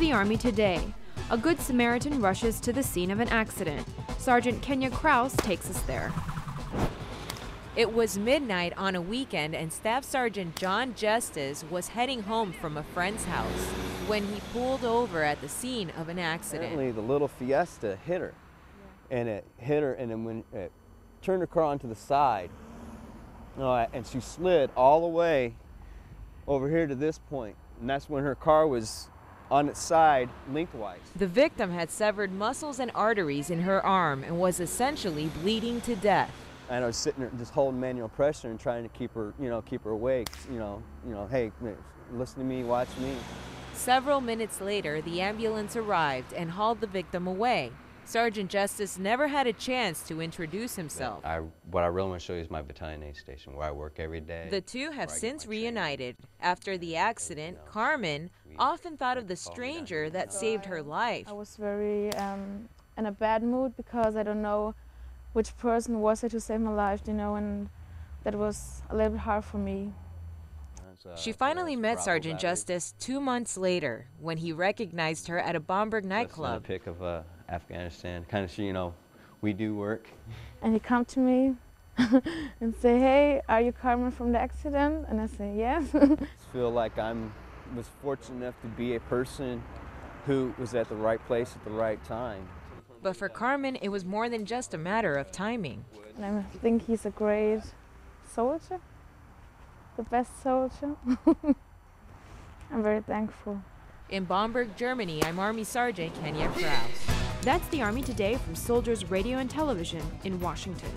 the Army Today. A Good Samaritan rushes to the scene of an accident. Sergeant Kenia Kraus takes us there. It was midnight on a weekend and Staff Sergeant John Justice was heading home from a friend's house when he pulled over at the scene of an accident. Apparently the little Fiesta hit her, and it hit her, and then when it turned her car onto the side, and she slid all the way over here to this point, and that's when her car was on its side lengthwise. The victim had severed muscles and arteries in her arm and was essentially bleeding to death. And I was sitting there just holding manual pressure and trying to keep her, keep her awake. Hey, listen to me, watch me. Several minutes later, the ambulance arrived and hauled the victim away. Sergeant Justice never had a chance to introduce himself. What I really want to show you is my battalion aid station, where I work every day. The two have since reunited. After the accident, Carmen often thought of the stranger that saved her life. I was very in a bad mood because I don't know which person was it to save my life, and that was a little bit hard for me. She finally met Sergeant Justice 2 months later when he recognized her at a Bamberg nightclub. That's a pic of Afghanistan, kind of, we do work. And he come to me and say, "Hey, are you Carmen from the accident?" And I say, "Yes." I feel like I was fortunate enough to be a person who was at the right place at the right time. But for Carmen, it was more than just a matter of timing. And I think he's a great soldier, the best soldier. I'm very thankful. In Bamberg, Germany, I'm Army Sergeant Kenia Kraus. That's the Army Today from Soldiers Radio and Television in Washington.